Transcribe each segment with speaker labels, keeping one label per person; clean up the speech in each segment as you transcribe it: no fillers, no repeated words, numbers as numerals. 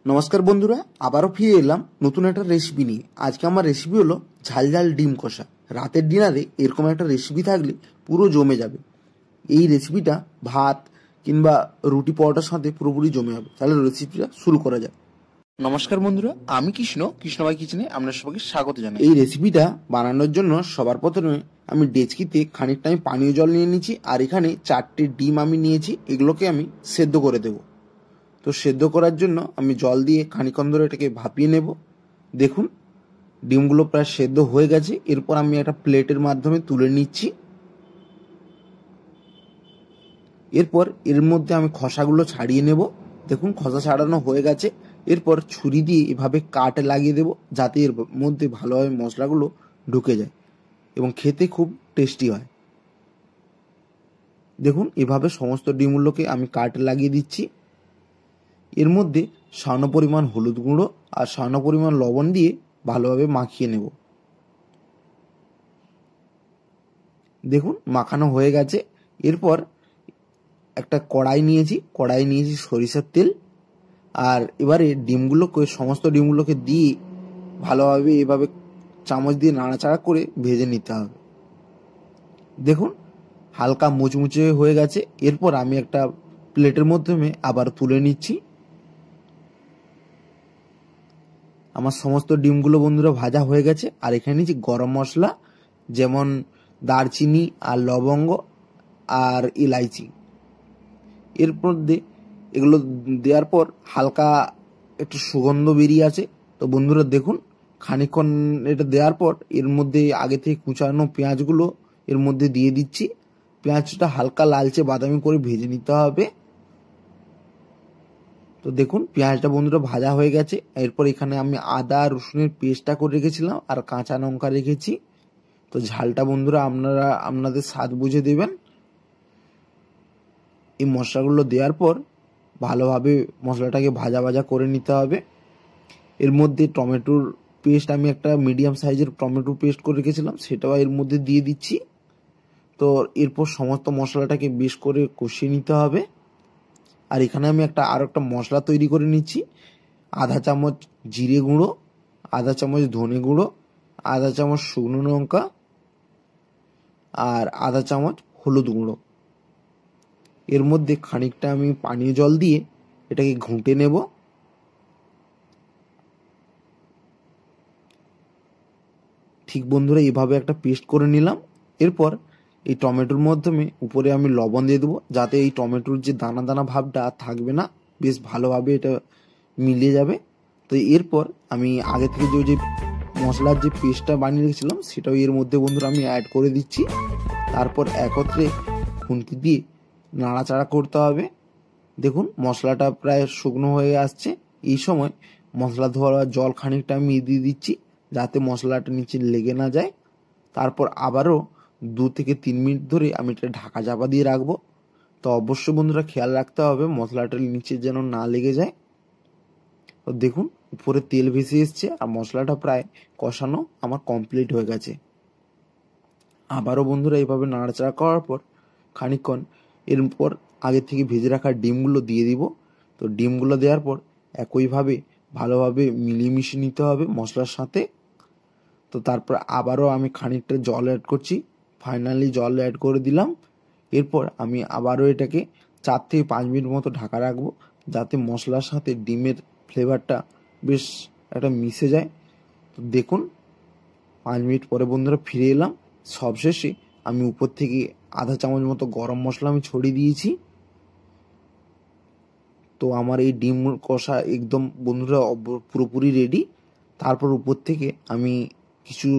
Speaker 1: নমস্কার বন্ধুরা, আবারও ফিরে এলাম নতুন একটা রেসিপি নিয়ে। আজকে আমার রেসিপি হলো ঝাল ঝাল ডিম কষা। রাতের ডিনারে এরকম একটা রেসিপি থাকলে পুরো জমে যাবে। এই রেসিপিটা ভাত কিংবা রুটি পরোটার সাথে পুরোপুরি জমে যাবে। তাহলে রেসিপিটা শুরু করা যাক।
Speaker 2: নমস্কার বন্ধুরা, আমি কৃষ্ণভাই কিচেনে আপনার সবাইকে স্বাগত জানাই।
Speaker 1: এই রেসিপিটা বানানোর জন্য সবার প্রথমে আমি ডেচকিতে খানিকটা আমি পানীয় জল নিয়ে নিয়েছি, আর এখানে 4টে ডিম আমি নিয়েছি। এগুলোকে আমি সেদ্ধ করে দেবো। তো সেদ্ধ করার জন্য আমি জল দিয়ে খানিকক্ষণ ধরে এটাকে ভাপিয়ে নেব। দেখুন ডিমগুলো প্রায় সেদ্ধ হয়ে গেছে। এরপর আমি একটা প্লেটের মাধ্যমে তুলে নিচ্ছি। এরপর এর মধ্যে আমি খোসাগুলো ছাড়িয়ে নেব। দেখুন খোসা ছাড়ানো হয়ে গেছে। এরপর ছুরি দিয়ে এভাবে কাটে লাগিয়ে দেব, যাতে এর মধ্যে ভালোভাবে মশলাগুলো ঢুকে যায় এবং খেতে খুব টেস্টি হয়। দেখুন এভাবে সমস্ত ডিমগুলোকে আমি কাটে লাগিয়ে দিচ্ছি। এর মধ্যে সামান্য পরিমাণ হলুদ গুঁড়ো আর সামান্য পরিমাণ লবণ দিয়ে ভালোভাবে মাখিয়ে নেব। দেখুন মাখানো হয়ে গেছে। এরপর একটা কড়াই নিয়েছি সরিষার তেল। আর এবারে সমস্ত ডিমগুলোকে দিয়ে ভালোভাবে এভাবে চামচ দিয়ে নাড়াচাড়া করে ভেজে নিতে হবে। দেখুন হালকা মুচমুচে হয়ে গেছে। এরপর আমি একটা প্লেটের মাধ্যমে আবার তুলে নিচ্ছি। আমার সমস্ত ডিমগুলো বন্ধুরা ভাজা হয়ে গেছে। আর এখানে নিচ্ছি গরম মশলা, যেমন দারচিনি আর লবঙ্গ আর ইলাইচি। এর মধ্যে এগুলো দেওয়ার পর হালকা একটু সুগন্ধ বেরিয়ে আছে। তো বন্ধুরা দেখুন খানিকক্ষণ এটা দেওয়ার পর এর মধ্যে আগে থেকে কুচানো পেঁয়াজগুলো এর মধ্যে দিয়ে দিচ্ছি। পেঁয়াজটা হালকা লালচে বাদামি করে ভেজে নিতে হবে। তো দেখুন পেঁয়াজটা বন্ধুরা ভাজা হয়ে গেছে। এরপর এখানে আমি আদা রসুনের পেস্টটা করে রেখেছিলাম আর কাঁচা লঙ্কা রেখেছি। তো ঝালটা বন্ধুরা আপনারা আপনাদের স্বাদ বুঝে দেবেন। এই মশলাগুলো দেওয়ার পর ভালোভাবে মশলাটাকে ভাজা ভাজা করে নিতে হবে। এর মধ্যে টমেটোর পেস্ট, আমি একটা মিডিয়াম সাইজের টমেটোর পেস্ট করে রেখেছিলাম, সেটাও এর মধ্যে দিয়ে দিচ্ছি। তো এরপর সমস্ত মশলাটাকে বেশ করে কষিয়ে নিতে হবে। আর এখানে আমি আরও একটা মশলা তৈরি করে নিচ্ছি। আধা চামচ জিরে গুঁড়ো, আধা চামচ ধনে গুঁড়ো, আধা চামচ শুকনো লঙ্কা আর আধা চামচ হলুদ গুঁড়ো। এর মধ্যে খানিকটা আমি পানীয় জল দিয়ে এটাকে ঘুঁটে নেব। ঠিক বন্ধুরা এভাবে একটা পেস্ট করে নিলাম। এরপর এই টমেটোর মাধ্যমে উপরে আমি লবণ দিয়ে দেবো, যাতে এই টমেটোর যে দানা দানা ভাবটা থাকবে না, বেশ ভালোভাবে এটা মিলে যাবে। তো এরপর আমি আগে থেকে যে মশলার যে পেস্টটা বানিয়ে রেখেছিলাম সেটাও এর মধ্যে বন্ধুরা আমি অ্যাড করে দিচ্ছি। তারপর একত্রে খুন্তি দিয়ে নাড়াচাড়া করতে হবে। দেখুন মশলাটা প্রায় শুকনো হয়ে আসছে। এই সময় মশলা ধোয়ার জল খানিকটা আমি দিয়ে দিচ্ছি, যাতে মশলাটা নিচে লেগে না যায়। তারপর আবারও 2 থেকে 3 মিনিট ধরে আমি এটা ঢাকা চাপা দিয়ে রাখবো। তো অবশ্যই বন্ধুরা খেয়াল রাখতে হবে মশলাটার নিচে যেন না লেগে যায়। তো দেখুন উপরে তেল ভেসে এসছে আর মশলাটা প্রায় কষানো আমার কমপ্লিট হয়ে গেছে। আবারও বন্ধুরা এইভাবে নাড়াচাড়া করার পর খানিকক্ষণ এরপর আগে থেকে ভেজে রাখা ডিমগুলো দিয়ে দিব। তো ডিমগুলো দেওয়ার পর একইভাবে ভালোভাবে মিলিয়ে মিশিয়ে নিতে হবে মশলার সাথে। তো তারপর আবারও আমি খানিকটা জল অ্যাড করছি। ফাইনালি জল অ্যাড করে দিলাম। এরপর আমি আবারও এটাকে 4 থেকে 5 মিনিট মতো ঢাকা রাখবো, যাতে মশলার সাথে ডিমের ফ্লেভারটা বেশ একটা মিশে যায়। তো দেখুন 5 মিনিট পরে বন্ধুরা ফিরে এলাম। সবশেষে আমি উপর থেকে আধা চামচ মতো গরম মশলা আমি ছড়িয়ে দিয়েছি। তো আমার এই ডিম কষা একদম বন্ধুরা পুরোপুরি রেডি। তারপর উপর থেকে আমি কিছু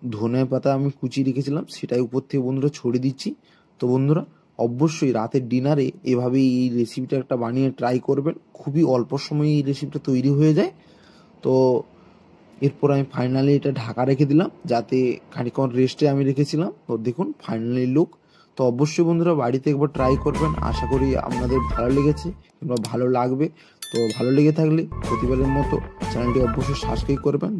Speaker 1: ধনে পাতা আমি কুচিয়ে রেখেছিলাম, সেটাই উপর থেকে বন্ধুরা ছড়িয়ে দিচ্ছি। তো বন্ধুরা অবশ্যই রাতের ডিনারে এভাবেই এই রেসিপিটা একটা বানিয়ে ট্রাই করবেন। খুবই অল্প সময়ে এই রেসিপিটা তৈরি হয়ে যায়। তো এরপর আমি ফাইনালি এটা ঢাকা রেখে দিলাম, যাতে খানিকক্ষণ রেস্টে আমি রেখেছিলাম। তো দেখুন ফাইনালি লুক। তো অবশ্যই বন্ধুরা বাড়িতে একবার ট্রাই করবেন। আশা করি আপনাদের ভালো লেগেছে কিংবা ভালো লাগবে। তো ভালো লেগে থাকলে প্রতিবারের মতো চ্যানেলটি অবশ্যই সাবস্ক্রাইব করবেন।